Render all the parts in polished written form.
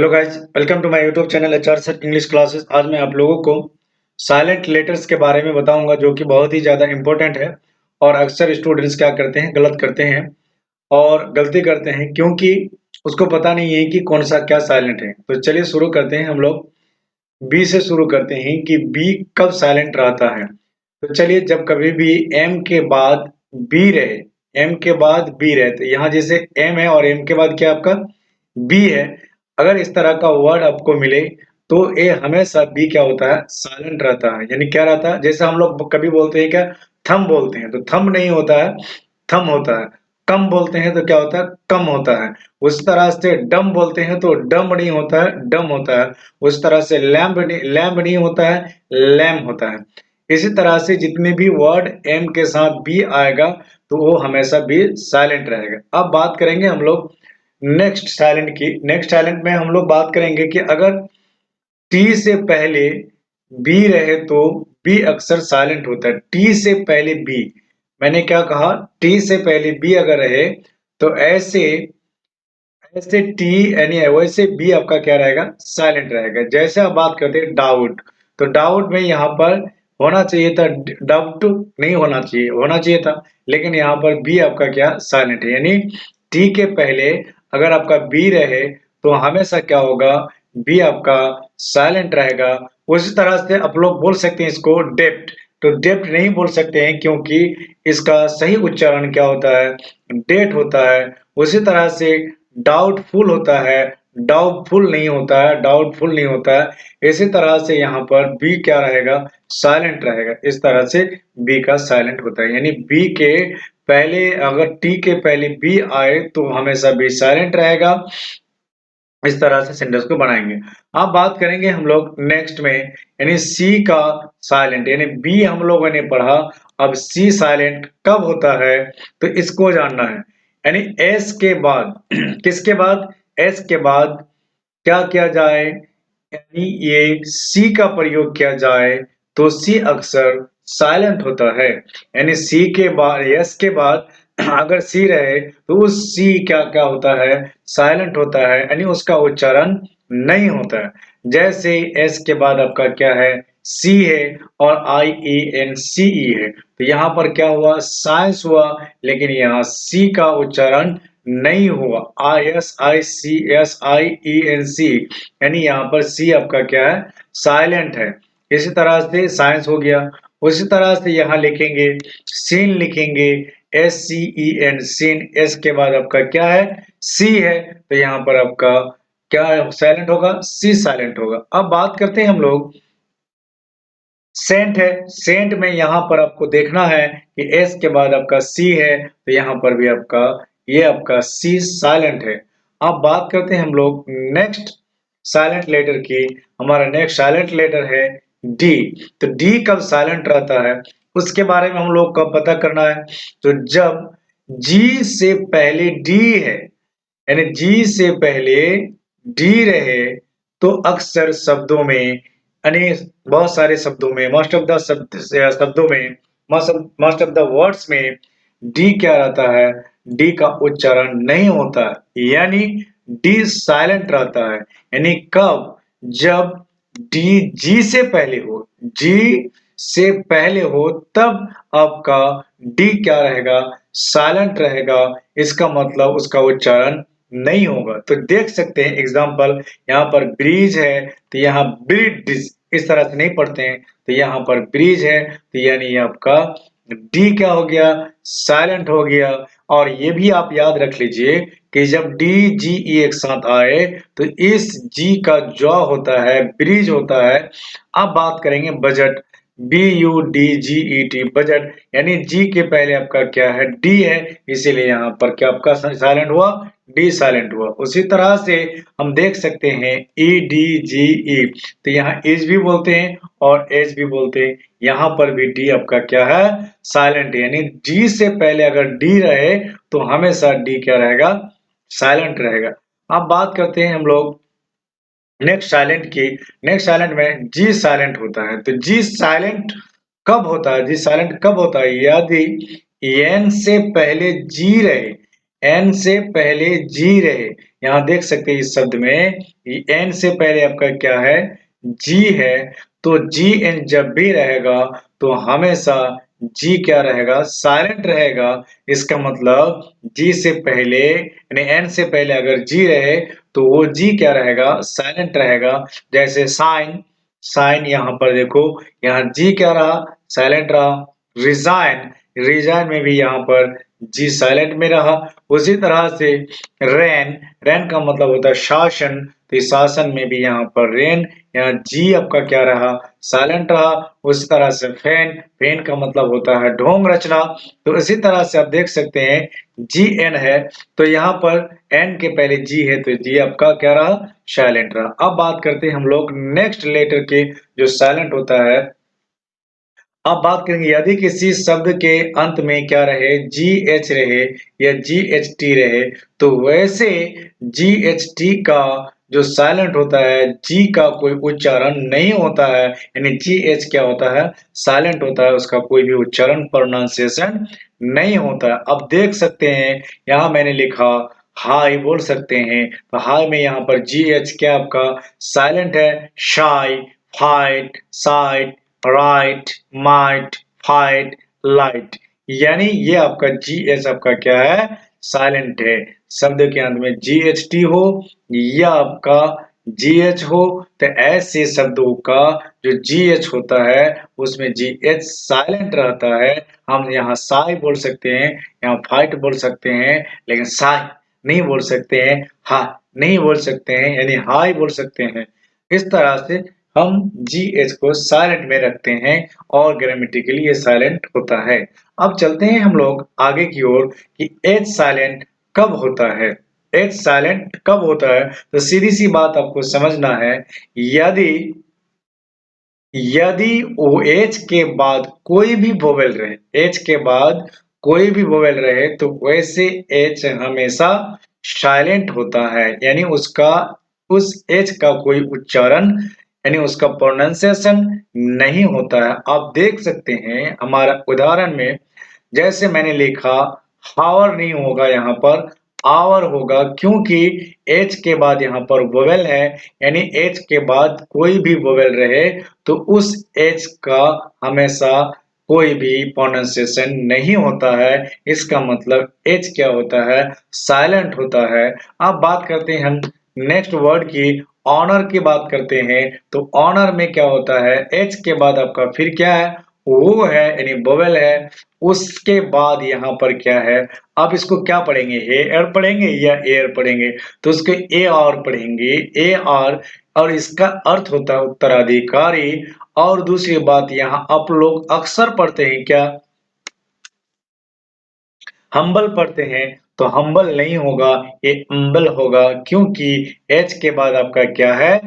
Hello guys, welcome to my YouTube channel HR sir English classes. आज मैं आप लोगों को साइलेंट लेटर्स के बारे में बताऊंगा, जो कि बहुत ही ज़्यादा इंपॉर्टेंट है। और अक्सर स्टूडेंट्स क्या करते हैं, गलत करते हैं और गलती करते हैं, क्योंकि उसको पता नहीं है कि कौन सा क्या साइलेंट है। तो चलिए शुरू करते हैं। हम लोग बी से शुरू करते हैं कि बी कब साइलेंट रहता है। तो चलिए, जब कभी भी एम के बाद बी रहे, एम के बाद बी रहे, तो यहाँ जैसे एम है और एम के बाद क्या आपका बी है। अगर इस तरह का वर्ड आपको मिले तो ये हमेशा बी क्या होता है, साइलेंट रहता है। यानी क्या रहता है, जैसे हम लोग कभी बोलते हैं क्या, थम बोलते हैं तो थम नहीं होता है, थम होता है। कम बोलते हैं तो क्या होता है, कम होता है। उस तरह से डम बोलते हैं तो डम नहीं होता है, डम होता है। उस तरह से लैम्ब नहीं होता है, लैम होता है। इसी तरह से जितने भी वर्ड एम के साथ बी आएगा तो वो हमेशा भी साइलेंट रहेगा। अब बात करेंगे हम लोग नेक्स्ट साइलेंट की। नेक्स्ट साइलेंट में हम लोग बात करेंगे कि अगर टी से पहले बी रहे तो बी अक्सर साइलेंट होता है। टी से पहले बी, मैंने क्या कहा, टी से पहले बी अगर रहे तो ऐसे ऐसे टी यानी वैसे बी आपका क्या रहेगा, साइलेंट रहेगा। जैसे आप बात करते हैं डाउट, तो डाउट में यहाँ पर होना चाहिए था, डाउट नहीं होना चाहिए, होना चाहिए था, लेकिन यहाँ पर बी आपका क्या साइलेंट है। यानी टी के पहले अगर आपका बी रहे तो हमेशा क्या होगा, बी आपका साइलेंट रहेगा। उसी तरह से आप लोग बोल सकते हैं इसको डेप्ट, तो डेप्ट नहीं बोल सकते हैं क्योंकि इसका सही उच्चारण क्या होता है, डेट होता है। उसी तरह से डाउटफुल होता है, डाउटफुल नहीं होता है, डाउटफुल नहीं होता है। इसी तरह से यहाँ पर बी क्या रहेगा, साइलेंट रहेगा। इस तरह से बी का साइलेंट होता है। यानी बी के पहले अगर टी के पहले बी आए तो हमेशा बी साइलेंट रहेगा। इस तरह से सेंटेंस को बनाएंगे। अब बात करेंगे हम लोग नेक्स्ट में, यानी सी का साइलेंट। यानी बी हम लोगों ने पढ़ा, अब सी साइलेंट कब होता है तो इसको जानना है। यानी एस के बाद किसके बाद, एस के बाद क्या किया जाए, यानी ये सी का प्रयोग किया जाए तो सी अक्सर साइलेंट होता है। यानी सी के बाद, यस के बाद अगर सी रहे तो उस सी क्या क्या होता है, साइलेंट होता है, यानी उसका उच्चारण नहीं होता है। जैसे एस के बाद आपका क्या है, सी है और आई ई एन सी ई है, तो यहाँ पर क्या हुआ, साइंस हुआ, लेकिन यहाँ सी का उच्चारण नहीं हुआ। I S I C S I E N C, यानी यहाँ पर सी आपका क्या है, साइलेंट है। इसी तरह से साइंस हो गया। उसी तरह से यहाँ लिखेंगे, सीन लिखेंगे, S C E N, scene, S के बाद आपका क्या है, सी है, तो यहाँ पर आपका क्या साइलेंट होगा, सी साइलेंट होगा। अब बात करते हैं हम लोग सेंट है। सेंट में यहाँ पर आपको देखना है कि एस के बाद आपका सी है, तो यहाँ पर भी आपका ये आपका सी साइलेंट है। अब बात करते हैं हम लोग नेक्स्ट साइलेंट लेटर की। हमारा नेक्स्ट साइलेंट लेटर है डी। तो डी कब साइलेंट रहता है उसके बारे में हम लोग को पता करना है। तो जब जी से पहले डी है, यानी जी से पहले डी रहे, तो अक्सर शब्दों में, यानी बहुत सारे शब्दों में, मोस्ट ऑफ द शब्दों में, मोस्ट ऑफ द वर्ड्स में डी क्या रहता है, डी का उच्चारण नहीं होता है, यानी डी साइलेंट रहता है। यानी कब, जब डी जी से पहले हो, जी से पहले हो, तब आपका डी क्या रहेगा, साइलेंट रहेगा। इसका मतलब उसका उच्चारण नहीं होगा। तो देख सकते हैं एग्जाम्पल, यहाँ पर ब्रिज है तो यहाँ ब्रिज, इस तरह से नहीं पढ़ते हैं, तो यहाँ पर ब्रिज है तो यानी ये आपका डी क्या हो गया, साइलेंट हो गया। और ये भी आप याद रख लीजिए कि जब डी जी ई एक साथ आए तो इस जी का जॉ होता है, ब्रिज होता है। अब बात करेंगे budget, B U D G E T, budget, यानी जी के पहले आपका क्या है, डी है, इसीलिए यहाँ पर क्या आपका साइलेंट हुआ, डी साइलेंट हुआ। उसी तरह से हम देख सकते हैं ई डी जी ई, तो यहाँ इज भी बोलते हैं और एज भी बोलते हैं, यहाँ पर भी डी आपका क्या है, साइलेंट है। यानी जी से पहले अगर डी रहे तो हमेशा डी क्या रहेगा, साइलेंट रहेगा। अब बात करते हैं हम लोग नेक्स्ट साइलेंट की। नेक्स्ट साइलेंट में जी साइलेंट होता है। तो जी साइलेंट कब होता है, जी साइलेंट कब होता है, यदि एन से पहले जी रहे, एन से पहले जी रहे। यहाँ देख सकते हैं इस शब्द में एन से पहले आपका क्या है, जी है, तो जी एन जब भी रहेगा तो हमेशा जी क्या रहेगा, साइलेंट रहेगा। इसका मतलब जी से पहले यानी एन से पहले अगर जी रहे तो वो जी क्या रहेगा, साइलेंट रहेगा। जैसे साइन, साइन यहाँ पर देखो, यहाँ जी क्या रहा, साइलेंट रहा। रिजाइन, रिजाइन में भी यहाँ पर जी साइलेंट में रहा। उसी तरह से रेन, रेन का मतलब होता है शासन, तो इस शासन में भी यहाँ पर रेन, यहाँ जी आपका क्या रहा, साइलेंट रहा। उसी तरह से फैन, फैन का मतलब होता है ढोंग रचना। तो इसी तरह से आप देख सकते हैं जी एन है, तो यहाँ पर एन के पहले जी है तो जी आपका क्या रहा, साइलेंट रहा। अब बात करते हैं हम लोग नेक्स्ट लेटर के जो साइलेंट होता है। अब बात करेंगे यदि किसी शब्द के अंत में क्या रहे, जी एच रहे या जी एच टी रहे, तो वैसे जी एच टी का जो साइलेंट होता है, जी का कोई उच्चारण नहीं होता है, यानी जी एच क्या होता है, साइलेंट होता है, उसका कोई भी उच्चारण प्रोनाउंसिएशन नहीं होता है। अब देख सकते हैं यहाँ मैंने लिखा हाई, बोल सकते हैं तो हाई में यहाँ पर जी एच क्या आपका साइलेंट है, शाई, fight, site, right, might, fight, light, यानी ये आपका जी एच आपका क्या है, साइलेंट है। शब्द के अंत में जी एच टी हो या आपका जी एच हो, तो ऐसे शब्दों का जो जी एच होता है उसमें जी एच साइलेंट रहता है। हम यहाँ साई बोल सकते हैं, यहाँ फाइट बोल सकते हैं, लेकिन साई नहीं बोल सकते हैं, हा नहीं बोल सकते हैं, यानी हाई बोल सकते हैं। इस तरह से हम जी एच को साइलेंट में रखते हैं और ग्रामेटिकली ये साइलेंट होता है। अब चलते हैं हम लोग आगे की ओर कि एच साइलेंट कब होता है। एच साइलेंट कब होता है, तो सीधी सी बात आपको समझना है, यदि यदि ओ एच के बाद कोई भी वोवेल रहे, एच के बाद कोई भी वोवेल रहे, तो वैसे एच हमेशा साइलेंट होता है, यानी उसका उस एच का कोई उच्चारण यानी उसका प्रोनाउंसिएशन नहीं होता है। आप देख सकते हैं हमारा उदाहरण में, जैसे मैंने लिखा हावर नहीं होगा, यहाँ पर आवर होगा, क्योंकि एच के बाद यहाँ पर वोवेल है, यानी एच के बाद कोई भी वोवेल रहे तो उस एच का हमेशा कोई भी प्रोनाउंसिएशन नहीं होता है। इसका मतलब एच क्या होता है, साइलेंट होता है। अब बात करते हैं हम नेक्स्ट वर्ड की, ऑनर की बात करते हैं, तो ऑनर में क्या होता है, एच के बाद आपका फिर क्या है, वो है यानी वोवेल है। उसके बाद यहाँ पर क्या है, अब इसको क्या पढ़ेंगे, हेयर पढ़ेंगे या एयर पढ़ेंगे, तो उसको ए आर पढ़ेंगे, ए आर, और इसका अर्थ होता है उत्तराधिकारी। और दूसरी बात यहाँ आप लोग अक्सर पढ़ते हैं क्या, हम्बल पढ़ते हैं, तो हम्बल नहीं होगा, ये अम्बल होगा, क्योंकि एच के बाद आपका क्या है,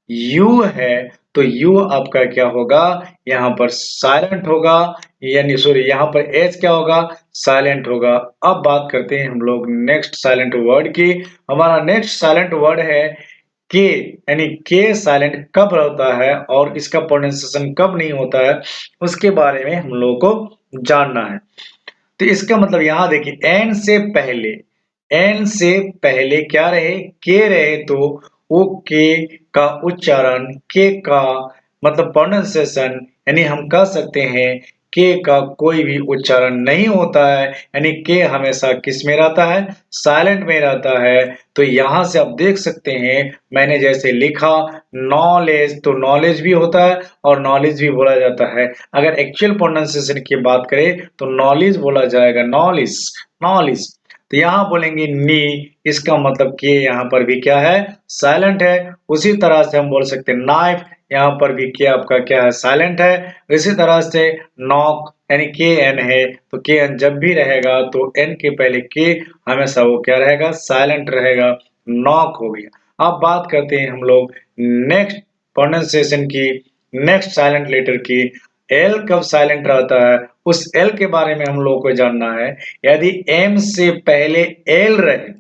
यू है, तो यू आपका क्या होगा, यहाँ पर साइलेंट होगा, यानी सॉरी यहाँ पर एच क्या होगा, साइलेंट होगा। अब बात करते हैं हम लोग नेक्स्ट साइलेंट वर्ड की। हमारा नेक्स्ट साइलेंट वर्ड है के, यानी के साइलेंट कब होता है और इसका प्रोनाउंसिएशन कब नहीं होता है, उसके बारे में हम लोग को जानना है। तो इसका मतलब यहां देखिए, एन से पहले क्या रहे, के रहे, तो वो के का उच्चारण, के का मतलब प्रोनाउंसिएशन, यानी हम कह सकते हैं के का कोई भी उच्चारण नहीं होता है, यानी के हमेशा किस में रहता है, साइलेंट में रहता है। तो यहां से आप देख सकते हैं मैंने जैसे लिखा नॉलेज, तो नॉलेज भी होता है और नॉलेज भी बोला जाता है। अगर एक्चुअल प्रोनाउंसिएशन की बात करें तो नॉलेज बोला जाएगा, नॉलेज, नॉलेज। तो यहाँ बोलेंगे नी, इसका मतलब कि यहाँ पर भी क्या है, साइलेंट है। उसी तरह से हम बोल सकते हैं नाइफ, यहाँ पर भी के आपका क्या है, साइलेंट है। इसी तरह से नॉक, यानी के एन है, तो के एन जब भी रहेगा तो एन के पहले के हमेशा वो क्या रहेगा, साइलेंट रहेगा, नॉक हो गया। अब बात करते हैं हम लोग नेक्स्ट प्रोनाउंसिएशन की, नेक्स्ट साइलेंट लेटर की। एल कब साइलेंट रहता है, उस एल के बारे में हम लोग को जानना है। यदि एम से पहले एल रहे,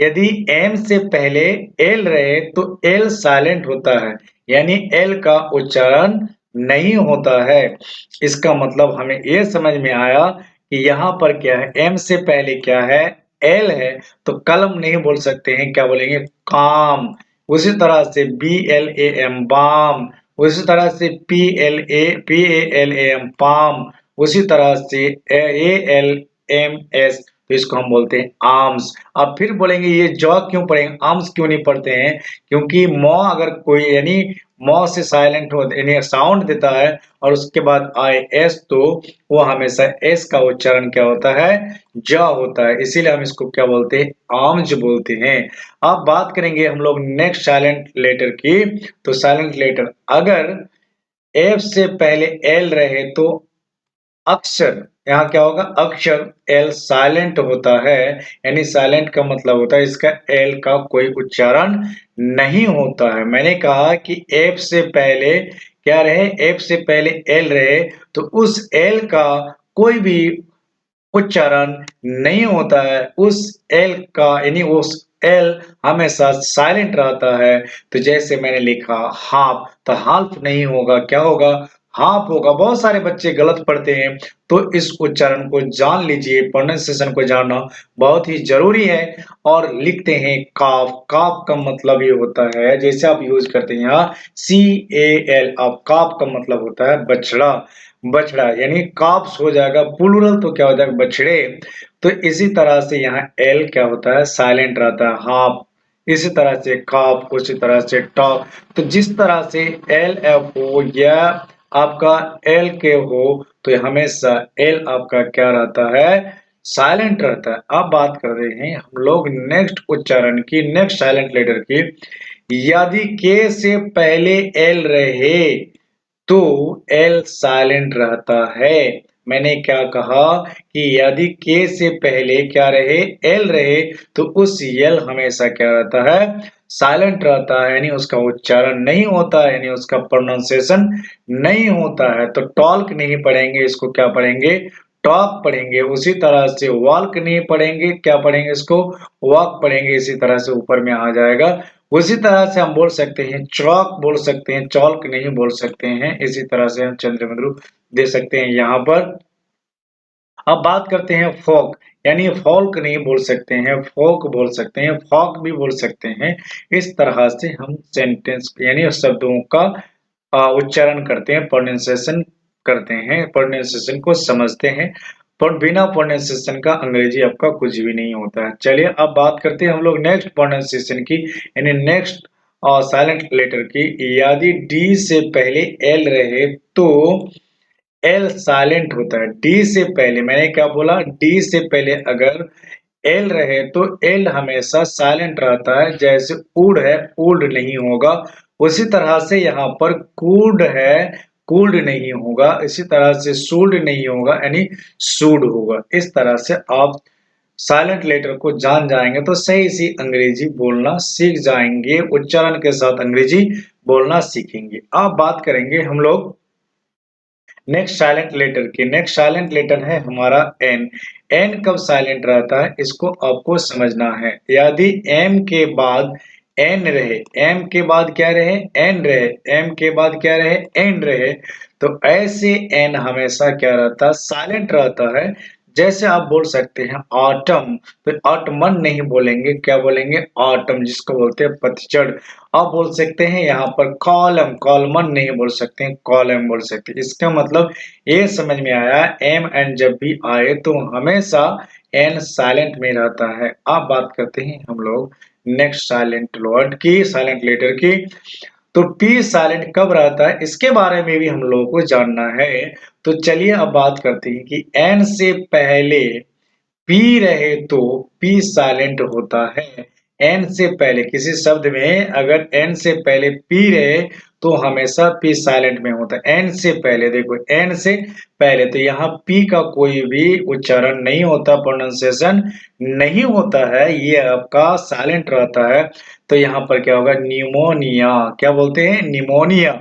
यदि एम से पहले एल रहे तो एल साइलेंट होता है, यानी एल का उच्चारण नहीं होता है। इसका मतलब हमें ये समझ में आया कि यहाँ पर क्या है, एम से पहले क्या है, एल है तो कलम नहीं बोल सकते हैं, क्या बोलेंगे? काम। उसी तरह से BLAM बाम, उसी तरह से PALAM पाम, उसी तरह से ALMS तो इसको हम बोलते हैं आर्म्स। अब फिर बोलेंगे ये जॉ क्यों पढ़ेंगे, आर्म्स क्यों नहीं पढ़ते हैं? क्योंकि मौ अगर कोई यानी मौ से साइलेंट हो यानी साउंड देता है और उसके बाद आए एस तो वो हमेशा एस का उच्चारण क्या होता है? ज होता है। इसीलिए हम इसको क्या बोलते हैं? आर्म्स बोलते हैं। अब बात करेंगे हम लोग नेक्स्ट साइलेंट लेटर की। तो साइलेंट लेटर अगर एफ से पहले एल रहे तो अक्षर, यहाँ क्या होगा? अक्षर एल साइलेंट होता है, यानी साइलेंट का मतलब होता है इसका एल का कोई उच्चारण नहीं होता है। मैंने कहा कि एफ से पहले क्या रहे? एफ से पहले एल रहे तो उस एल का कोई भी उच्चारण नहीं होता है। उस एल का यानी उस एल हमेशा साइलेंट रहता है। तो जैसे मैंने लिखा हाफ तो हाल्फ नहीं होगा, क्या होगा? हाफ होगा। बहुत सारे बच्चे गलत पढ़ते हैं तो इस उच्चारण को जान लीजिए, प्रोनाउंसिएशन को जानना बहुत ही जरूरी है। और लिखते हैं काफ। काफ का मतलब ये होता है जैसे आप यूज करते हैं यहाँ CAL, अब काफ का मतलब होता है बछड़ा। बछड़ा यानी काप्स हो जाएगा प्लूरल तो क्या हो जाएगा? बछड़े। तो इसी तरह से यहाँ एल क्या होता है? साइलेंट रहता है, हाफ। इसी तरह से काप, उसी तरह से टॉप। तो जिस तरह से एल एफ हो या आपका एल के हो तो हमेशा एल आपका क्या रहता है? साइलेंट रहता है। अब बात कर रहे हैं हम लोग नेक्स्ट उच्चारण की, नेक्स्ट साइलेंट लेटर की। यदि के से पहले एल रहे तो एल साइलेंट रहता है। मैंने क्या कहा कि यदि के से पहले क्या रहे? एल रहे तो उस एल हमेशा क्या रहता है? साइलेंट रहता है, यानी उसका उच्चारण नहीं होता है, यानी उसका प्रोनाउंसिएशन नहीं होता है। तो टॉल्क नहीं पढ़ेंगे, इसको क्या पढ़ेंगे? टॉक पढ़ेंगे। उसी तरह से वॉल्क नहीं पढ़ेंगे, क्या पढ़ेंगे? इसको वॉक पढ़ेंगे। इसी तरह से ऊपर में आ जाएगा। उसी तरह से हम बोल सकते हैं चौक, बोल सकते हैं चौक नहीं बोल सकते हैं। इसी तरह से हम चंद्रबिंदु दे सकते हैं यहाँ पर। अब बात करते हैं फोक, यानी फोल्क नहीं बोल सकते हैं, फोक बोल सकते हैं, फॉक भी बोल सकते हैं। इस तरह से हम सेंटेंस यानी शब्दों का उच्चारण करते हैं, प्रोनाउंसिएशन करते हैं, प्रोनाउंसिएशन को समझते हैं। पर बिना प्रोनाउंसिएशन का अंग्रेजी आपका कुछ भी नहीं होता है। चलिए अब बात करते हैं हम लोग नेक्स्ट प्रोनाउंसिएशन की, यानी नेक्स्ट साइलेंट लेटर की। यदि डी से पहले एल रहे तो एल साइलेंट होता है। डी से पहले मैंने क्या बोला? डी से पहले अगर एल रहे तो एल हमेशा साइलेंट रहता है। जैसे उड है, उड नहीं होगा। उसी तरह से यहाँ पर कूड है, कूल्ड नहीं होगा। इसी तरह से सूल्ड नहीं होगा, यानी सूड होगा। इस तरह से आप साइलेंट लेटर को जान जाएंगे तो सही सी अंग्रेजी बोलना सीख जाएंगे, उच्चारण के साथ अंग्रेजी बोलना सीखेंगे। अब बात करेंगे हम लोग नेक्स्ट साइलेंट लेटर की। नेक्स्ट साइलेंट लेटर है हमारा एन। एन कब साइलेंट रहता है इसको आपको समझना है। यदि एम के बाद एन रहे, एम के बाद क्या रहे? एन रहे, एम के बाद क्या रहे? एन रहे, तो ऐसे एन हमेशा क्या रहता है? साइलेंट रहता है। जैसे आप बोल सकते हैं ऑटम, तो ऑटमन नहीं बोलेंगे, क्या बोलेंगे? ऑटम, जिसको बोलते हैं पतझड़। आप बोल सकते हैं यहाँ पर कॉलम, कॉलमन नहीं बोल सकते हैं, कॉलम बोल सकते हैं। इसका मतलब ये समझ में आया, एम एन जब भी आए तो हमेशा एन साइलेंट में रहता है। अब बात करते हैं हम लोग नेक्स्ट साइलेंट वर्ड की, साइलेंट लेटर की। तो पी साइलेंट कब रहता है इसके बारे में भी हम लोगों को जानना है। तो चलिए अब बात करते हैं कि एन से पहले पी रहे तो पी साइलेंट होता है। एन से पहले किसी शब्द में अगर एन से पहले पी रहे तो हमेशा पी साइलेंट में होता है। एन से पहले देखो, एन से पहले तो यहाँ पी का कोई भी उच्चारण नहीं होता, प्रोनाउंसिएशन नहीं होता है, ये आपका साइलेंट रहता है। तो यहाँ पर क्या होगा? न्यूमोनिया, क्या बोलते हैं? निमोनिया।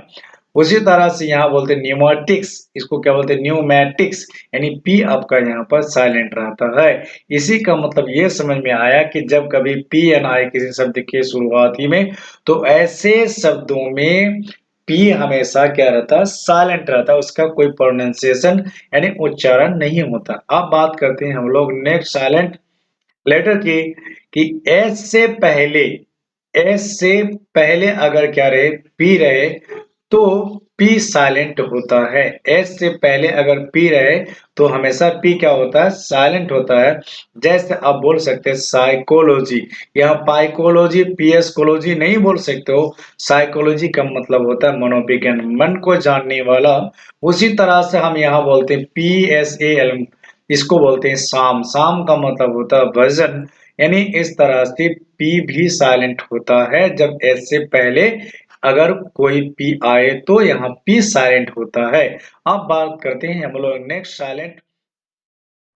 उसी तरह से यहाँ बोलते हैं न्यूमेटिक्स, इसको क्या बोलते हैं? न्यूमेटिक्स, यानी पी आपका यहाँ पर साइलेंट रहता है। इसी का मतलब ये समझ में आया कि जब कभी पी एन आए किसी शब्द के शुरुआती में तो ऐसे शब्दों में पी हमेशा क्या रहता है? साइलेंट रहता है, उसका कोई प्रोनाउंसिएशन यानी उच्चारण नहीं होता। अब बात करते हैं हम लोग नेक्स्ट साइलेंट लेटर की कि एस से पहले अगर क्या रहे पी रहे तो पी साइलेंट होता है। एस से पहले अगर पी रहे तो हमेशा पी क्या होता है? साइलेंट होता है। जैसे आप बोल सकते हैं साइकोलॉजी, यहाँ पाइकोलॉजी पीएसकोलॉजी नहीं बोल सकते हो। साइकोलॉजी का मतलब होता है मनोविज्ञान, मन को जानने वाला। उसी तरह से हम यहाँ बोलते हैं PSAL, इसको बोलते हैं शाम। शाम का मतलब होता है भजन। यानी इस तरह से पी भी साइलेंट होता है। जब एस से पहले अगर कोई पी आए तो यहाँ पी साइलेंट होता है। अब बात करते हैं हम लोग नेक्स्ट साइलेंट